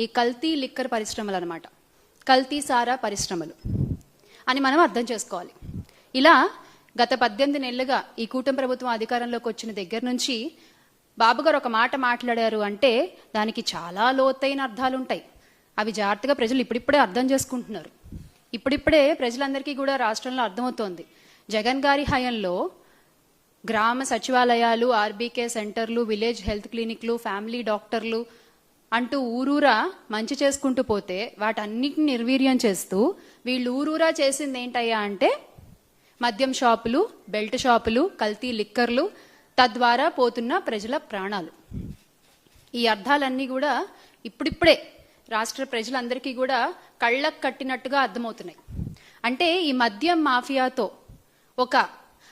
ఈ కల్తీ లిక్కర్ పరిశ్రమలు అనమాట, కల్తీ సారా పరిశ్రమలు అని మనం అర్థం చేసుకోవాలి. ఇలా గత 18 నెలలుగా ఈ కూటమి ప్రభుత్వం అధికారంలోకి వచ్చిన దగ్గర నుంచి బాబు గారు ఒక మాట మాట్లాడారు అంటే దానికి చాలా లోతైన అర్థాలు ఉంటాయి. అవి జాగ్రత్తగా ప్రజలు ఇప్పుడిప్పుడే అర్థం చేసుకుంటున్నారు. ఇప్పుడిప్పుడే ప్రజలందరికీ కూడా రాష్ట్రంలో అర్థమవుతోంది. జగన్ గారి హయాంలో గ్రామ సచివాలయాలు, ఆర్బీకే సెంటర్లు, విలేజ్ హెల్త్ క్లినిక్లు, ఫ్యామిలీ డాక్టర్లు అంటూ ఊరూరా మంచి చేసుకుంటూ పోతే వాటన్నిటిని నిర్వీర్యం చేస్తూ వీళ్ళు ఊరూరా చేసింది ఏంటయ్యా అంటే మద్యం షాపులు, బెల్ట్ షాపులు, కల్తీ లిక్కర్లు, తద్వారా పోతున్న ప్రజల ప్రాణాలు. ఈ అర్థాలన్నీ కూడా ఇప్పుడిప్పుడే రాష్ట్ర ప్రజలందరికీ కూడా కళ్ళకు కట్టినట్టుగా అర్థమవుతున్నాయి. అంటే ఈ మద్యం మాఫియాతో ఒక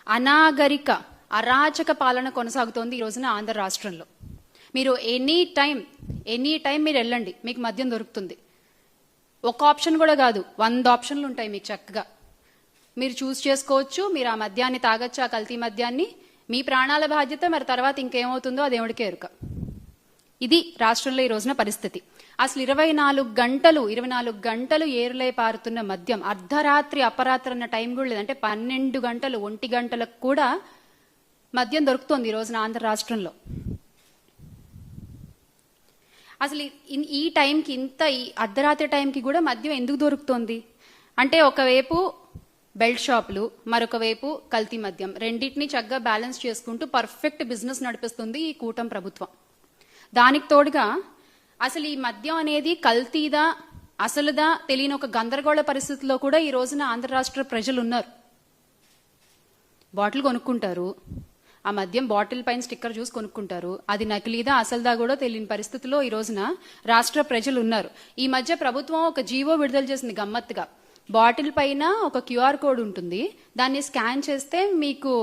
అనాగరిక అరాచక పాలన కొనసాగుతోంది ఈ రోజున ఆంధ్ర రాష్ట్రంలో. మీరు ఎనీ టైం మీరు వెళ్ళండి, మీకు మద్యం దొరుకుతుంది. ఒక ఆప్షన్ కూడా కాదు, 100 ఆప్షన్లు ఉంటాయి మీకు. చక్కగా మీరు చూస్ చేసుకోవచ్చు. మీరు ఆ మద్యాన్ని తాగొచ్చు, ఆ కల్తీ మద్యాన్ని. మీ ప్రాణాల బాధ్యత. మరి తర్వాత ఇంకేమవుతుందో అది దేవుడికే ఎరుక. ఇది రాష్ట్రంలో ఈ రోజున పరిస్థితి. అసలు 24 గంటలు ఏరులై పారుతున్న మద్యం, అర్ధరాత్రి అపరాత్రి అన్న టైం కూడా లేదు. అంటే 12 గంటలు, 1 గంటలకు కూడా మద్యం దొరుకుతోంది ఈ రోజున ఆంధ్ర రాష్ట్రంలో. అసలు ఈ టైంకి, ఈ అర్ధరాత్రి టైంకి కూడా మద్యం ఎందుకు దొరుకుతోంది అంటే ఒకవైపు బెల్ట్ షాపులు, మరొక వైపు కల్తీ మద్యం, రెండింటినీ చక్కగా బ్యాలెన్స్ చేసుకుంటూ పర్ఫెక్ట్ బిజినెస్ నడిపిస్తుంది ఈ కూటమి ప్రభుత్వం. దానికి తోడుగా అసలు ఈ మద్యం అనేది కల్తీదా అసలుదా తెలియని ఒక గందరగోళ పరిస్థితిలో కూడా ఈ రోజున ఆంధ్ర రాష్ట్ర ప్రజలు ఉన్నారు. బాటిల్ కొనుక్కుంటారు, ఆ మద్యం బాటిల్ పైన స్టిక్కర్ చూసి కొనుక్కుంటారు. అది నకిలీదా అసలుదా కూడా తెలియని పరిస్థితిలో ఈ రోజున రాష్ట్ర ప్రజలు ఉన్నారు. ఈ మధ్య ప్రభుత్వం ఒక జీవో విడుదల చేసింది గమ్మత్తుగా. బాటిల్ పైన ఒక క్యూఆర్ కోడ్ ఉంటుంది, దాన్ని స్కాన్ చేస్తే మీకు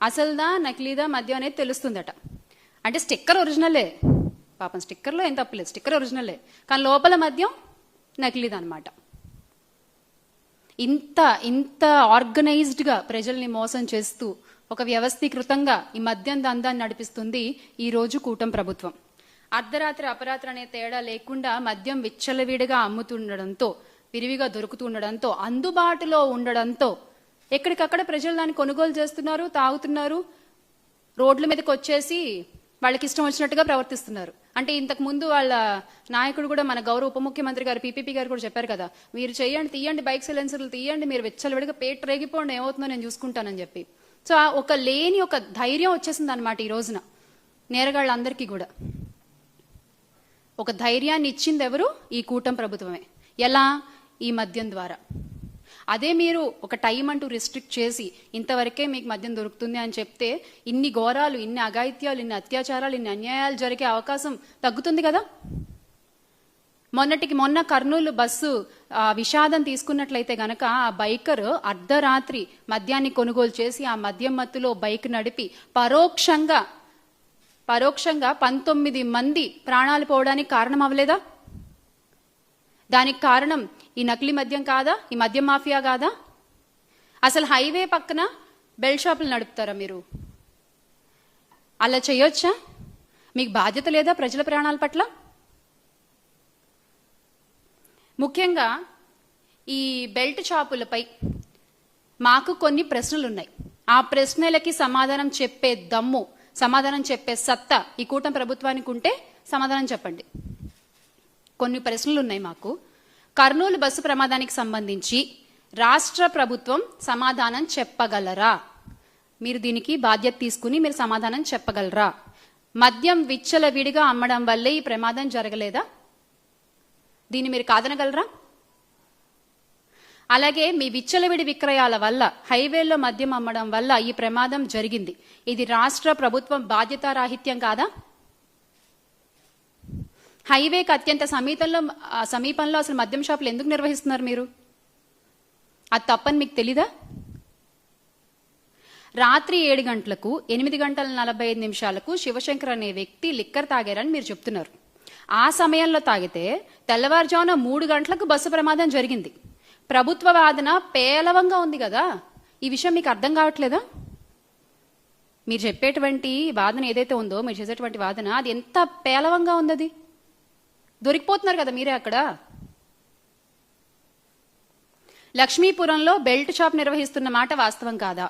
అసలుదా నకిలీదా మద్యం అనేది తెలుస్తుందట. అంటే స్టిక్కర్ ఒరిజినలే, పాపం స్టిక్కర్లో ఏం తప్పలేదు, స్టిక్కర్ ఒరిజినలే, కానీ లోపల మద్యం నకిలీదా అనమాట. ఇంత ఆర్గనైజ్డ్గా ప్రజల్ని మోసం చేస్తూ ఒక వ్యవస్థీకృతంగా ఈ మద్యం దందాన్ని నడిపిస్తుంది ఈ రోజు కూటమి ప్రభుత్వం. అర్ధరాత్రి అపరాత్రి అనే తేడా లేకుండా మద్యం విచ్చలవిడిగా అమ్ముతుండడంతో, విరివిగా దొరుకుతుండడంతో, అందుబాటులో ఉండడంతో ఎక్కడికక్కడ ప్రజలు దాన్ని కొనుగోలు చేస్తున్నారు, తాగుతున్నారు, రోడ్ల మీదకి వచ్చేసి వాళ్ళకి ఇష్టం వచ్చినట్టుగా ప్రవర్తిస్తున్నారు. అంటే ఇంతకు ముందు వాళ్ళ నాయకుడు కూడా, మన గౌరవ ఉప ముఖ్యమంత్రి గారు, పీపీపీ గారు కూడా చెప్పారు కదా, మీరు తీయండి బైక్ సైలెన్సర్లు తీయండి, మీరు విచ్చలవిడిగా పేట రేగిపోండి, ఏమవుతుందో నేను చూసుకుంటానని చెప్పి. సో ఒక ధైర్యం వచ్చేసింది అనమాట ఈ రోజున నేరగాళ్ళందరికీ కూడా. ఒక ధైర్యాన్ని ఇచ్చింది ఎవరు? ఈ కూటమి ప్రభుత్వమే. ఎలా? ఈ మద్యం ద్వారా. అదే మీరు ఒక టైం అంటూ రిస్ట్రిక్ట్ చేసి ఇంతవరకే మీకు మద్యం దొరుకుతుంది అని చెప్తే ఇన్ని ఘోరాలు, ఇన్ని అఘాయిత్యాలు, ఇన్ని అత్యాచారాలు, ఇన్ని అన్యాయాలు జరిగే అవకాశం తగ్గుతుంది కదా. మొన్న కర్నూలు బస్సు విషాదం తీసుకున్నట్లయితే గనక ఆ బైకర్ అర్ధరాత్రి మద్యాన్ని కొనుగోలు చేసి ఆ మద్యం మత్తులో బైక్ నడిపి పరోక్షంగా 19 మంది ప్రాణాలు పోవడానికి కారణం అవ్వలేదా? దానికి కారణం ఈ నకిలీ మద్యం కాదా? ఈ మద్యం మాఫియా కాదా? అసలు హైవే పక్కన బెల్ట్ షాపులు నడుపుతారా మీరు? అలా చేయొచ్చా? మీకు బాధ్యత లేదా ప్రజల ప్రాణాల పట్ల? ముఖ్యంగా ఈ బెల్ట్ షాపులపై మాకు కొన్ని ప్రశ్నలు ఉన్నాయి. ఆ ప్రశ్నలకి సమాధానం చెప్పే దమ్ము, సమాధానం చెప్పే సత్తా ఈ కూటమి ప్రభుత్వానికి ఉంటే సమాధానం చెప్పండి. కొన్ని ప్రశ్నలు ఉన్నాయి మాకు. కర్నూలు బస్సు ప్రమాదానికి సంబంధించి రాష్ట్ర ప్రభుత్వం సమాధానం చెప్పగలరా? మీరు దీనికి బాధ్యత తీసుకుని మీరు సమాధానం చెప్పగలరా? మద్యం విచ్చలవిడిగా అమ్మడం వల్లే ఈ ప్రమాదం జరగలేదా? దీన్ని మీరు కాదనగలరా? అలాగే మీ విచ్చలవిడి విక్రయాల వల్ల, హైవేల్లో మద్యం అమ్మడం వల్ల ఈ ప్రమాదం జరిగింది. ఇది రాష్ట్ర ప్రభుత్వం బాధ్యతారాహిత్యం కాదా? హైవేకి అత్యంత సమీపంలో అసలు మద్యం షాపులు ఎందుకు నిర్వహిస్తున్నారు మీరు? అది తప్పని మీకు తెలీదా? రాత్రి 7 గంటలకు 8:45 శివశంకర్ అనే వ్యక్తి లిక్కర్ తాగారని మీరు చెప్తున్నారు. ఆ సమయంలో తాగితే తెల్లవారుజామున 3 గంటలకు బస్సు ప్రమాదం జరిగింది. ప్రభుత్వ వాదన పేలవంగా ఉంది కదా. ఈ విషయం మీకు అర్థం కావట్లేదా? మీరు చెప్పేటువంటి వాదన ఏదైతే ఉందో, మీరు చేసేటువంటి వాదన, అది ఎంత పేలవంగా ఉంది. అది దొరికిపోతున్నారు కదా మీరే అక్కడ. లక్ష్మీపురంలో బెల్ట్ షాప్ నిర్వహిస్తున్న మాట వాస్తవం కాదా?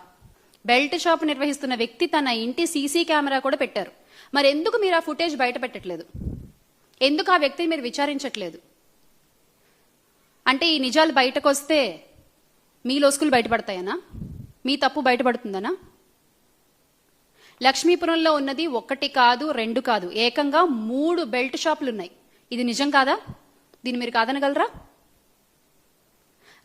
బెల్ట్ షాప్ నిర్వహిస్తున్న వ్యక్తి తన ఇంటి సీసీ కెమెరా కూడా పెట్టారు. మరి ఎందుకు మీరు ఆ ఫుటేజ్ బయట పెట్టట్లేదు? ఎందుకు ఆ వ్యక్తిని మీరు విచారించట్లేదు? అంటే ఈ నిజాలు బయటకు వస్తే మీ లోసుకులు బయటపడతాయనా? మీ తప్పు బయటపడుతుందనా? లక్ష్మీపురంలో ఉన్నది 1 కాదు 2 కాదు, ఏకంగా 3 బెల్ట్ షాపులు ఉన్నాయి. ఇది నిజం కాదా? దీన్ని మీరు కాదనగలరా?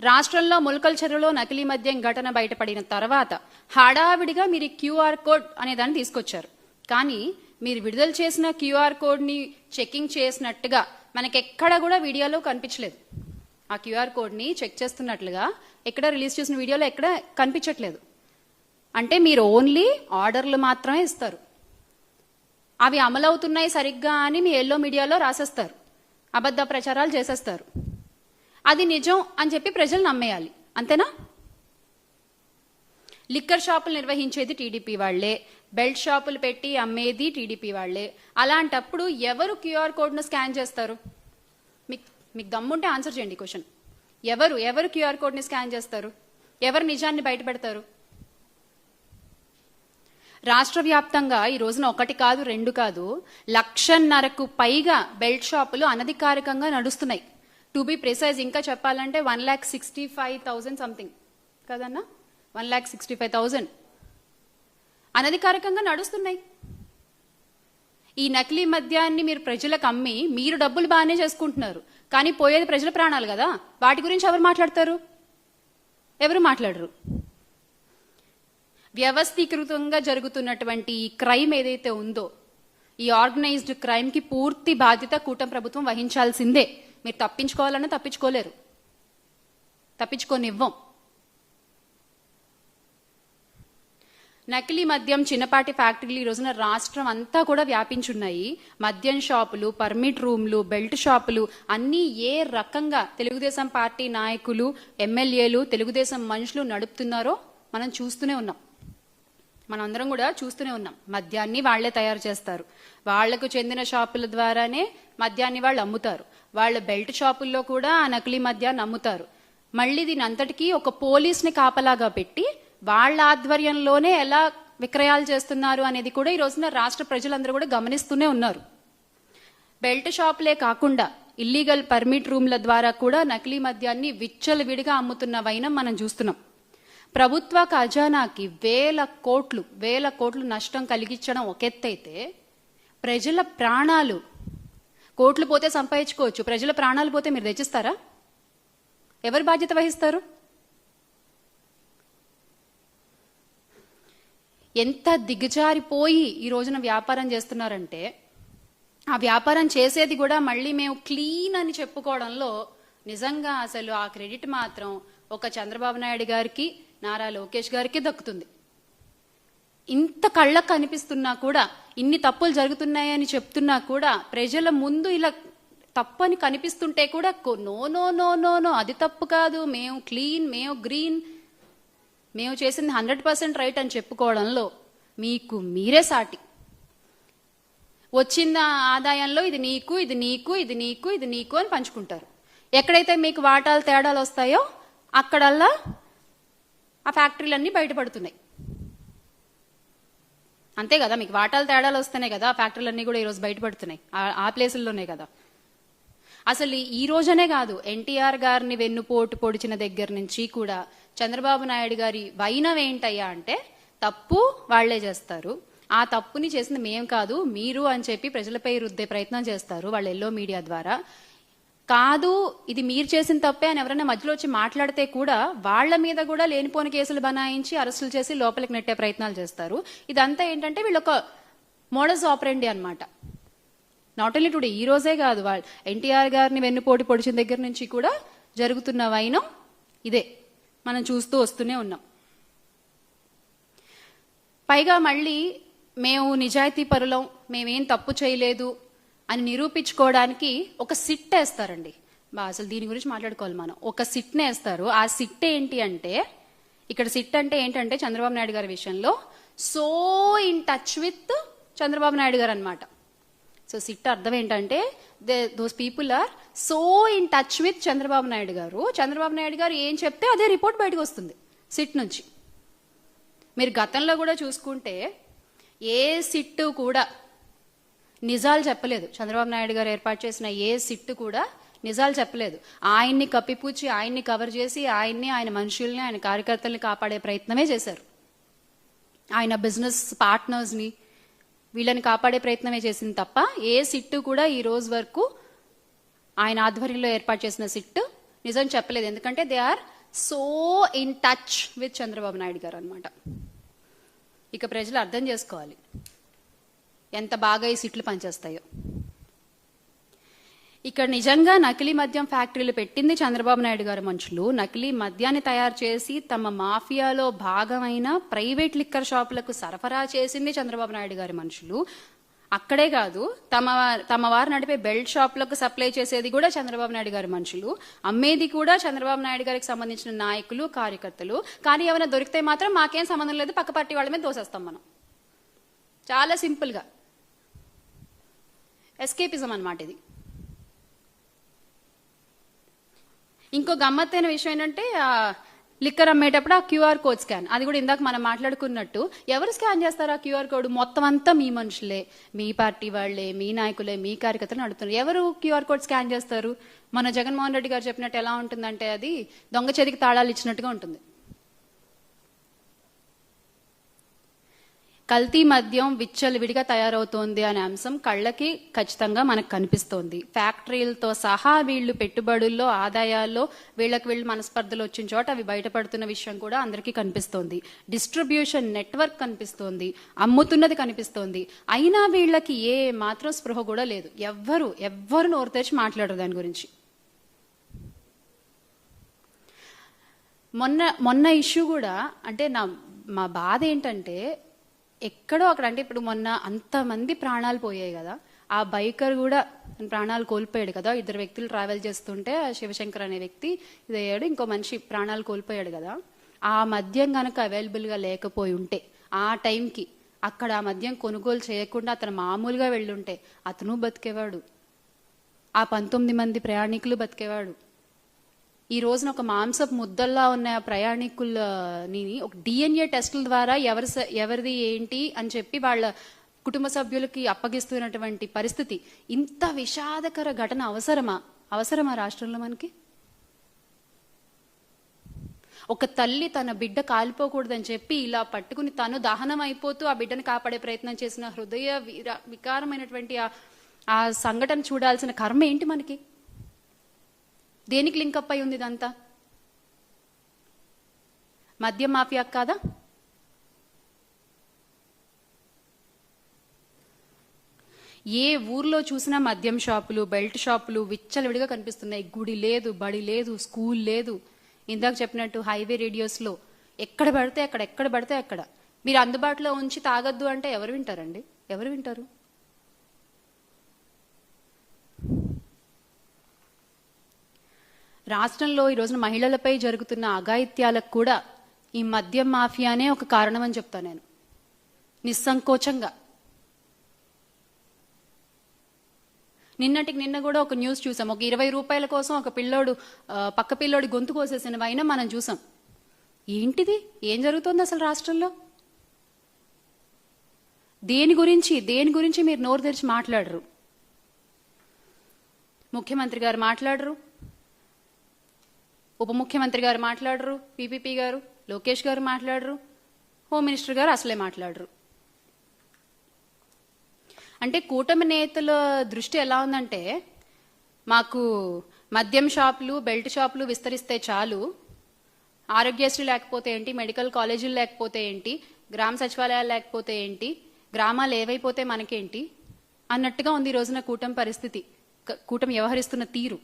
రాష్ట్రంలో ములకల చెరువులో నకిలీ మద్యం ఘటన బయటపడిన తర్వాత హడావిడిగా మీరు క్యూఆర్ కోడ్ అనే దాన్ని తీసుకొచ్చారు. కానీ మీరు విడుదల చేసిన క్యూఆర్ కోడ్ని చెకింగ్ చేసినట్టుగా మనకెక్కడ కూడా వీడియోలో కనిపించలేదు. ఆ క్యూఆర్ కోడ్ని చెక్ చేస్తున్నట్లుగా ఎక్కడ రిలీజ్ చేసిన వీడియోలో ఎక్కడ కనిపించట్లేదు. అంటే మీరు ఓన్లీ ఆర్డర్లు మాత్రమే ఇస్తారు. అవి అమలవుతున్నాయి సరిగ్గా అని మీ ఎల్లో మీడియాలో రాసేస్తారు, అబద్ధ ప్రచారాలు చేసేస్తారు. అది నిజం అని చెప్పి ప్రజలు నమ్మేయాలి, అంతేనా? లిక్కర్ షాపులు నిర్వహించేది టీడీపీ వాళ్లే, బెల్ట్ షాపులు పెట్టి అమ్మేది టీడీపీ వాళ్లే. అలాంటప్పుడు ఎవరు క్యూఆర్ కోడ్ను స్కాన్ చేస్తారు? మీకు దమ్ముంటే ఆన్సర్ చేయండి క్వశ్చన్. ఎవరు క్యూఆర్ కోడ్ని స్కాన్ చేస్తారు? ఎవరు నిజాన్ని బయటపెడతారు? రాష్ట్ర వ్యాప్తంగా ఈ రోజున 1 కాదు 2 కాదు 1,50,000కు పైగా బెల్ట్ షాపులు అనధికారికంగా నడుస్తున్నాయి. టు బి ప్రిసైజ్ ఇంకా చెప్పాలంటే 1,65,000 సంథింగ్ కదన్నా, 1,65,000 అనధికారికంగా నడుస్తున్నాయి. ఈ నకిలీ మద్యాన్ని మీరు ప్రజలకు అమ్మి మీరు డబ్బులు బాగానే చేసుకుంటున్నారు, కానీ పోయేది ప్రజల ప్రాణాలు కదా. వాటి గురించి ఎవరు మాట్లాడతారు? ఎవరు మాట్లాడరు. వ్యవస్థీకృతంగా జరుగుతున్నటువంటి ఈ క్రైమ్ ఏదైతే ఉందో, ఈ ఆర్గనైజ్డ్ క్రైమ్ కి పూర్తి బాధ్యత కూటమి ప్రభుత్వం వహించాల్సిందే. మీరు తప్పించుకోవాలన్నా తప్పించుకోలేరు, తప్పించుకోనివ్వం. నకిలీ మద్యం చిన్నపాటి ఫ్యాక్టరీలు ఈ రోజున రాష్ట్రం అంతా కూడా వ్యాపించున్నాయి. మద్యం షాపులు, పర్మిట్ రూమ్లు, బెల్ట్ షాపులు అన్నీ ఏ రకంగా తెలుగుదేశం పార్టీ నాయకులు, ఎమ్మెల్యేలు, తెలుగుదేశం మనుషులు నడుపుతున్నారో మనం చూస్తూనే ఉన్నాం. మనందరం కూడా చూస్తూనే ఉన్నాం. మద్యాన్ని వాళ్లే తయారు చేస్తారు, వాళ్లకు చెందిన షాపుల ద్వారానే మద్యాన్ని వాళ్ళు అమ్ముతారు. వాళ్ళ బెల్ట్ షాపుల్లో కూడా ఆ నకిలీ మద్యాన్ని అమ్ముతారు. మళ్ళీ దీని అంతటికీ ఒక పోలీస్ని కాపలాగా పెట్టి వాళ్ళ ఆధ్వర్యంలోనే ఎలా విక్రయాలు చేస్తున్నారు అనేది కూడా ఈ రోజున రాష్ట్ర ప్రజలందరూ కూడా గమనిస్తూనే ఉన్నారు. బెల్ట్ షాపులే కాకుండా ఇల్లీగల్ పర్మిట్ రూమ్ల ద్వారా కూడా నకిలీ మద్యాన్ని విచ్చలవిడిగా అమ్ముతున్న వైనం మనం చూస్తున్నాం. ప్రభుత్వ ఖజానాకి వేల కోట్లు నష్టం కలిగించడం ఒక ఎత్తైతే, ప్రజల ప్రాణాలు, కోట్లు పోతే సంపాదించుకోవచ్చు, ప్రజల ప్రాణాలు పోతే మీరు తెచ్చిస్తారా? ఎవరు బాధ్యత వహిస్తారు? ఎంత దిగజారిపోయి ఈ రోజున వ్యాపారం చేస్తున్నారంటే, ఆ వ్యాపారం చేసేది కూడా మళ్ళీ మేము క్లీన్ అని చెప్పుకోవడంలో నిజంగా అసలు ఆ క్రెడిట్ మాత్రం ఒక చంద్రబాబు నాయుడు గారికి, నారా లోకేష్ గారికి దక్కుతుంది. ఇంత కళ్ళకు కనిపిస్తున్నా కూడా, ఇన్ని తప్పులు జరుగుతున్నాయని చెప్తున్నా కూడా, ప్రజల ముందు ఇలా తప్పని కనిపిస్తుంటే కూడా no no no no no అది తప్పు కాదు, మేము క్లీన్, మేము గ్రీన్, మేము చేసింది 100% రైట్ అని చెప్పుకోవడంలో మీకు మీరే సాటి. వచ్చిన ఆదాయంలో ఇది నీకు, ఇది నీకు, ఇది నీకు, ఇది నీకు అని పంచుకుంటారు. ఎక్కడైతే మీకు వాటాలు తేడాలు వస్తాయో అక్కడల్లా ఆ ఫ్యాక్టరీలన్నీ బయటపడుతున్నాయి. అంతే కదా, మీకు వాటాలు తేడాలు వస్తున్నాయి కదా, ఆ ఫ్యాక్టరీలన్నీ కూడా ఈరోజు బయటపడుతున్నాయి ఆ ప్లేసుల్లోనే కదా. అసలు ఈ రోజనే కాదు, ఎన్టీఆర్ గారిని వెన్నుపోటు పొడిచిన దగ్గర నుంచి కూడా చంద్రబాబు నాయుడు గారి వైనం ఏంటయ్యా అంటే, తప్పు వాళ్లే చేస్తారు, ఆ తప్పుని చేసింది మేం కాదు మీరు అని చెప్పి ప్రజలపై రుద్దే ప్రయత్నం చేస్తారు వాళ్ళ ఎల్లో మీడియా ద్వారా. కాదు ఇది మీరు చేసిన తప్పే అని ఎవరైనా మధ్యలో వచ్చి మాట్లాడితే కూడా వాళ్ళ మీద కూడా లేనిపోని కేసులు బనాయించి అరెస్టులు చేసి లోపలికి నెట్టే ప్రయత్నాలు చేస్తారు. ఇదంతా ఏంటంటే వీళ్ళొక మోడస్ ఆపరెండి అన్నమాట. నాట్ ఓన్లీ టుడే, ఈ రోజే కాదు, వాళ్ళు ఎన్టీఆర్ గారిని వెన్నుపోటు పొడిచిన దగ్గర నుంచి కూడా జరుగుతున్న వైనం ఇదే మనం చూస్తూ వస్తూనే ఉన్నాం. పైగా మళ్ళీ మేము నిజాయితీ పరులం, మేమేం తప్పు చేయలేదు అని నిరూపించుకోవడానికి ఒక సిట్ వేస్తారండి. అసలు దీని గురించి మాట్లాడుకోవాలి మనం. ఒక సిట్ని వేస్తారు. ఆ సిట్ ఏంటి అంటే, ఇక్కడ సిట్ అంటే ఏంటంటే చంద్రబాబు నాయుడు గారి విషయంలో so in touch with Chandrababu Naidu garu అనమాట. సో సిట్ అర్థం ఏంటంటే those people are so in touch with Chandrababu Naidu garu. Chandrababu Naidu గారు ఏం చెప్తే అదే రిపోర్ట్ బయటకు వస్తుంది సిట్ నుంచి. మీరు గతంలో కూడా చూసుకుంటే ఏ సిట్టు కూడా నిజాలు చెప్పలేదు. చంద్రబాబు నాయుడు గారు ఏర్పాటు చేసిన ఏ సిట్టు కూడా నిజాలు చెప్పలేదు. ఆయన్ని కప్పిపుచ్చి, ఆయన్ని కవర్ చేసి, ఆయన మనుషుల్ని, ఆయన కార్యకర్తల్ని కాపాడే ప్రయత్నమే చేశారు. ఆయన బిజినెస్ పార్ట్నర్స్ని వీళ్ళని కాపాడే ప్రయత్నమే చేసింది తప్ప ఏ సిట్టు కూడా ఈ రోజు వరకు ఆయన ఆధ్వర్యంలో ఏర్పాటు చేసిన సిట్టు నిజం చెప్పలేదు. ఎందుకంటే they are so in touch with Chandrababu Naidu garu అనమాట. ఇక ప్రజలు అర్థం చేసుకోవాలి ఎంత బాగా ఈ సిట్లు పనిచేస్తాయో. ఇక్కడ నిజంగా నకిలీ మద్యం ఫ్యాక్టరీలు పెట్టింది చంద్రబాబు నాయుడు గారి మనుషులు. నకిలీ మద్యాన్ని తయారు చేసి తమ మాఫియాలో భాగమైన ప్రైవేట్ లిక్కర్ షాపులకు సరఫరా చేసింది చంద్రబాబు నాయుడు గారి మనుషులు. అక్కడే కాదు, తమ వారు నడిపే బెల్ట్ షాపులకు సప్లై చేసేది కూడా చంద్రబాబు నాయుడు గారి మనుషులు. అమ్మేది కూడా చంద్రబాబు నాయుడు గారికి సంబంధించిన నాయకులు, కార్యకర్తలు. కానీ ఏమైనా దొరికితే మాత్రం మాకేం సంబంధం లేదు, పక్క పార్టీ వాళ్ళ మీద దోసేస్తాం మనం. చాలా సింపుల్గా ఎస్కేపిజం అన్నమాట ఇది. ఇంకో గమ్మత్తైన విషయం ఏంటంటే లిక్కర్ అమ్మేటప్పుడు ఆ క్యూఆర్ కోడ్ స్కాన్, అది కూడా ఇందాక మనం మాట్లాడుకున్నట్టు ఎవరు స్కాన్ చేస్తారు ఆ క్యూఆర్ కోడ్? మొత్తం అంతా మీ మనుషులే, మీ పార్టీ వాళ్లే, మీ నాయకులే, మీ కార్యకర్తలు నడుపుతున్నారు. ఎవరు క్యూఆర్ కోడ్ స్కాన్ చేస్తారు? మన జగన్మోహన్ రెడ్డి గారు చెప్పినట్టు ఎలా ఉంటుందంటే అది దొంగ చేతికి తాళాలు ఇచ్చినట్టుగా ఉంటుంది. కల్తీ మద్యం విచ్చలవిడిగా తయారవుతోంది అనే అంశం కళ్ళకి ఖచ్చితంగా మనకు కనిపిస్తోంది. ఫ్యాక్టరీలతో సహా వీళ్ళు పెట్టుబడుల్లో, ఆదాయాల్లో వీళ్ళు మనస్పర్ధలు వచ్చిన చోట అవి బయటపడుతున్న విషయం కూడా అందరికీ కనిపిస్తోంది. డిస్ట్రిబ్యూషన్ నెట్వర్క్ కనిపిస్తోంది, అమ్ముతున్నది కనిపిస్తోంది. అయినా వీళ్ళకి ఏ మాత్రం స్పృహ కూడా లేదు. ఎవ్వరు నోరు తెరిచి మాట్లాడరు దాని గురించి. మొన్న ఇష్యూ కూడా అంటే మా బాధ ఏంటంటే ఎక్కడో అక్కడ, అంటే ఇప్పుడు మొన్న అంతమంది ప్రాణాలు పోయాయి కదా, ఆ బైకర్ కూడా ప్రాణాలు కోల్పోయాడు కదా. 2 వ్యక్తులు ట్రావెల్ చేస్తుంటే శివశంకర్ అనే వ్యక్తి ఇదయ్యాడు, ఇంకో మనిషి ప్రాణాలు కోల్పోయాడు కదా. ఆ మద్యం కనుక అవైలబుల్గా లేకపోయి ఉంటే, ఆ టైంకి అక్కడ ఆ మద్యం కొనుగోలు చేయకుండా అతను మామూలుగా వెళ్ళుంటే అతను బతికేవాడు, ఆ 19 మంది ప్రయాణికులు బతికేవాడు. ఈ రోజున ఒక మాంసపు ముద్దల్లా ఉన్న ప్రయాణికులని ఒక డిఎన్ఏ టెస్టుల ద్వారా ఎవరిది ఏంటి అని చెప్పి వాళ్ళ కుటుంబ సభ్యులకి అప్పగిస్తున్నటువంటి పరిస్థితి. ఇంత విషాదకర ఘటన అవసరమా రాష్ట్రంలో మనకి? ఒక తల్లి తన బిడ్డ కాలిపోకూడదని చెప్పి ఇలా పట్టుకుని తను దహనం అయిపోతూ ఆ బిడ్డను కాపాడే ప్రయత్నం చేసిన హృదయ వికారమైనటువంటి ఆ సంఘటన చూడాల్సిన కర్మ ఏంటి మనకి? దేనికి లింకప్ అయి ఉంది ఇదంతా? మద్యం మాఫియా కాదా? ఏ ఊర్లో చూసినా మద్యం షాపులు, బెల్ట్ షాపులు విచ్చలవిడిగా కనిపిస్తున్నాయి. గుడి లేదు, బడి లేదు, స్కూల్ లేదు. ఇందాక చెప్పినట్టు హైవే రేడియోస్లో ఎక్కడ పడితే అక్కడ మీరు అందుబాటులో ఉంచి తాగొద్దు అంటే ఎవరు వింటారండి? ఎవరు వింటారు? రాష్ట్రంలో ఈ రోజున మహిళలపై జరుగుతున్న అఘాయిత్యాలకు కూడా ఈ మద్యం మాఫియానే ఒక కారణం అని చెప్తాను నేను నిస్సంకోచంగా. నిన్న కూడా ఒక న్యూస్ చూసాం. ఒక 20 రూపాయల కోసం ఒక పక్క పిల్లోడి గొంతు కోసేసినవైనా మనం చూసాం. ఏంటిది? ఏం జరుగుతుంది అసలు రాష్ట్రంలో? దేని గురించి మీరు నోరు తెరిచి మాట్లాడరు. ముఖ్యమంత్రి గారు మాట్లాడరు, ఉప ముఖ్యమంత్రి గారు మాట్లాడరు, పీపీపీ గారు, లోకేష్ గారు మాట్లాడరు, హోమ్ మినిస్టర్ గారు అసలే మాట్లాడరు. అంటే కూటమి నేతల దృష్టి ఎలా ఉందంటే, మాకు మద్యం షాపులు, బెల్ట్ షాపులు విస్తరిస్తే చాలు, ఆరోగ్యశ్రీ లేకపోతే ఏంటి, మెడికల్ కాలేజీలు లేకపోతే ఏంటి, గ్రామ సచివాలయాలు లేకపోతే ఏంటి, గ్రామాలు ఏవైపోతే మనకేంటి అన్నట్టుగా ఉంది ఈ రోజున కూటమి పరిస్థితి, కూటమి వ్యవహరిస్తున్న తీరు.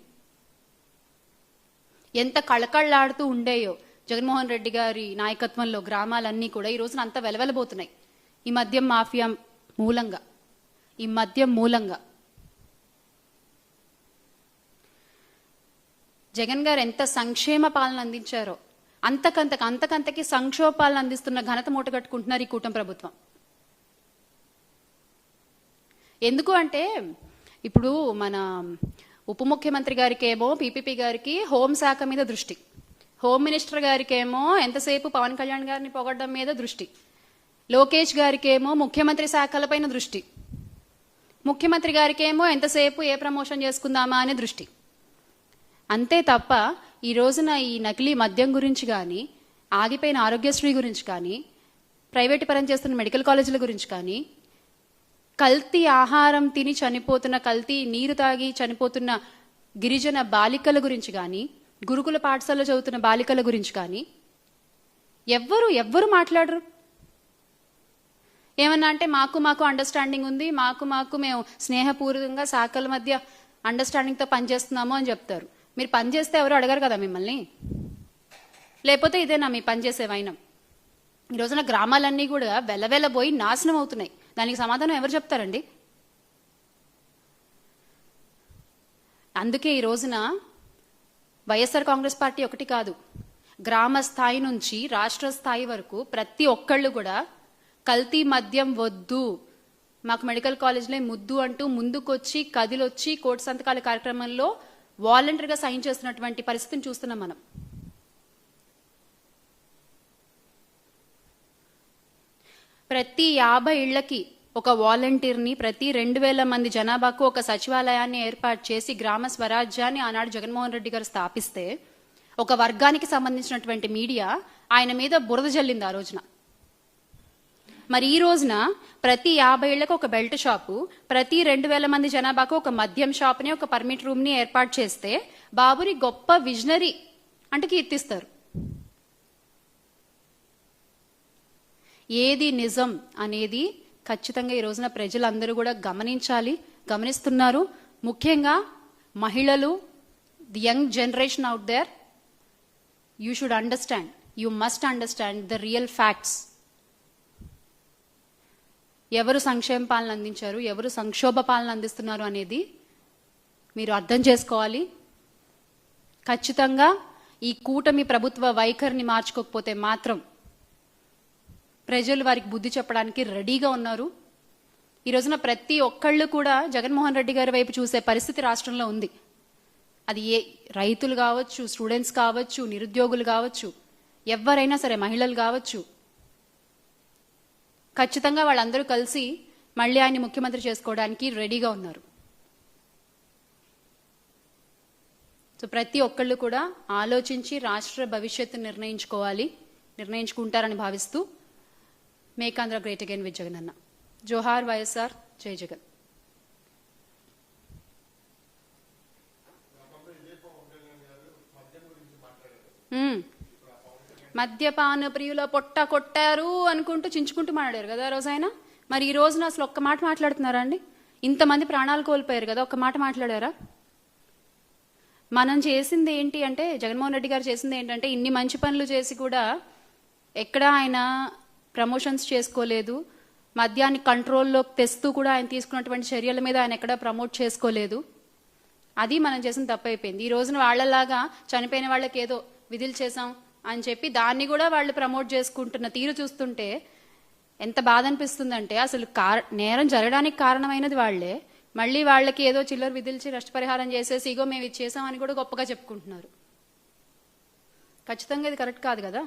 ఎంత కళకళలాడుతూ ఉండేయో జగన్మోహన్ రెడ్డి గారి నాయకత్వంలో గ్రామాలన్నీ కూడా ఈ రోజున అంత వెలవెలబోతున్నాయి ఈ మద్యం మాఫియా మూలంగా. జగన్ గారు ఎంత సంక్షేమ పాలన అందించారో అంతకంతకి సంక్షోభ పాలన అందిస్తున్న ఘనత మూటగట్టుకుంటున్నారు ఈ కూటమి ప్రభుత్వం. ఎందుకు అంటే ఇప్పుడు మన ఉప ముఖ్యమంత్రి గారికి ఏమో పీపీపీ గారికి హోంశాఖ మీద దృష్టి, హోమ్ మినిస్టర్ గారికి ఏమో ఎంతసేపు పవన్ కళ్యాణ్ గారిని పొగడ్డం మీద దృష్టి, లోకేష్ గారికి ఏమో ముఖ్యమంత్రి శాఖలపైన దృష్టి, ముఖ్యమంత్రి గారికి ఏమో ఎంతసేపు ఏ ప్రమోషన్ చేసుకుందామా అనే దృష్టి. అంతే తప్ప ఈ రోజున ఈ నకిలీ మద్యం గురించి కానీ, ఆగిపోయిన ఆరోగ్యశ్రీ గురించి కానీ, ప్రైవేటు పరం చేస్తున్న మెడికల్ కాలేజీల గురించి కానీ, కల్తీ ఆహారం తిని చనిపోతున్న, కల్తీ నీరు తాగి చనిపోతున్న గిరిజన బాలికల గురించి కానీ, గురుకుల పాఠశాలలో చదువుతున్న బాలికల గురించి కానీ ఎవ్వరు మాట్లాడరు. ఏమన్నా అంటే మాకు అండర్స్టాండింగ్ ఉంది, మాకు మేము స్నేహపూర్వకంగా శాఖల మధ్య అండర్స్టాండింగ్తో పనిచేస్తున్నాము అని చెప్తారు. మీరు పనిచేస్తే ఎవరు అడగరు కదా మిమ్మల్ని. లేకపోతే ఇదేనా మీ పనిచేసే వైనం? ఈ రోజున గ్రామాలన్నీ కూడా వెలవెలబోయి నాశనం అవుతున్నాయి. దానికి సమాధానం ఎవరు చెప్తారండి? అందుకే ఈ రోజున వైఎస్ఆర్ కాంగ్రెస్ పార్టీ ఒకటి కాదు, గ్రామ స్థాయి నుంచి రాష్ట్ర స్థాయి వరకు ప్రతి ఒక్కళ్ళు కూడా కల్తీ మద్యం వద్దు, మాకు మెడికల్ కాలేజ్లే ముద్దు అంటూ ముందుకొచ్చి కదిలొచ్చి కోటి సంతకాల కార్యక్రమంలో వాలంటరీగా సైన్ చేస్తున్నటువంటి పరిస్థితిని చూస్తున్నాం మనం. ప్రతి 50 ఇళ్లకి ఒక వాలంటీర్ని, ప్రతి 2000 మంది జనాభాకు ఒక సచివాలయాన్ని ఏర్పాటు చేసి గ్రామ స్వరాజ్యాన్ని ఆనాడు జగన్మోహన్ రెడ్డి గారు స్థాపిస్తే ఒక వర్గానికి సంబంధించినటువంటి మీడియా ఆయన మీద బురద జల్లింది ఆ రోజున. మరి ఈ రోజున ప్రతి 50 ఇళ్లకు ఒక బెల్ట్ షాపు, ప్రతి 2000 మంది జనాభాకు ఒక మద్యం షాప్ని, ఒక పర్మిట్ రూమ్ని ఏర్పాటు చేస్తే బాబుని గొప్ప విజనరీ అంటూ కీర్తిస్తారు. ఏది నిజం అనేది ఖచ్చితంగా ఈ రోజున ప్రజలందరూ కూడా గమనిస్తున్నారు. ముఖ్యంగా మహిళలు, the young generation out there, you should understand, you must understand the real facts. ఎవరు సంక్షేమ పాలన అందించారు, ఎవరు సంక్షోభ పాలన అందిస్తున్నారు అనేది మీరు అర్థం చేసుకోవాలి. ఖచ్చితంగా ఈ కూటమి ప్రభుత్వ వైఖరిని మార్చుకోకపోతే మాత్రం ప్రజలు వారికి బుద్ధి చెప్పడానికి రెడీగా ఉన్నారు. ఈ రోజున ప్రతి ఒక్కళ్ళు కూడా జగన్మోహన్ రెడ్డి గారి వైపు చూసే పరిస్థితి రాష్ట్రంలో ఉంది. అది రైతులు కావచ్చు, స్టూడెంట్స్ కావచ్చు, నిరుద్యోగులు కావచ్చు, ఎవరైనా సరే, మహిళలు కావచ్చు, ఖచ్చితంగా వాళ్ళందరూ కలిసి మళ్ళీ ఆయన్ని ముఖ్యమంత్రి చేసుకోవడానికి రెడీగా ఉన్నారు. సో ప్రతి ఒక్కళ్ళు కూడా ఆలోచించి రాష్ట్ర భవిష్యత్తు నిర్ణయించుకుంటారని భావిస్తూ make Andhra great again with Jagan అన్న. జోహార్ వైఎస్ఆర్, జై జగన్. మద్యపాన ప్రియుల పొట్ట కొట్టారు అనుకుంటూ చించుకుంటూ మాట్లాడారు కదా ఆ రోజు ఆయన. మరి ఈ రోజున అసలు ఒక్క మాట మాట్లాడుతున్నారా అండి? ఇంతమంది ప్రాణాలు కోల్పోయారు కదా, ఒక్క మాట మాట్లాడారా? మనం చేసింది ఏంటి అంటే, జగన్మోహన్ రెడ్డి గారు చేసింది ఏంటంటే, ఇన్ని మంచి పనులు చేసి కూడా ఎక్కడా ఆయన ప్రమోషన్స్ చేసుకోలేదు. మద్యాన్ని కంట్రోల్లోకి తెస్తూ కూడా ఆయన తీసుకున్నటువంటి చర్యల మీద ఆయన ఎక్కడా ప్రమోట్ చేసుకోలేదు. అది మనం చేసిన తప్పైపోయింది. ఈ రోజున వాళ్ళలాగా చనిపోయిన వాళ్ళకి ఏదో విధులు చేసాం అని చెప్పి దాన్ని కూడా వాళ్ళు ప్రమోట్ చేసుకుంటున్న తీరు చూస్తుంటే ఎంత బాధ అనిపిస్తుందంటే, అసలు నేరం జరగడానికి కారణమైనది వాళ్లే, మళ్ళీ వాళ్ళకి ఏదో చిల్లర విధిల్చి నష్టపరిహారం చేసేసి ఇగో మేము ఇది చేసామని కూడా గొప్పగా చెప్పుకుంటున్నారు. ఖచ్చితంగా ఇది కరెక్ట్ కాదు కదా.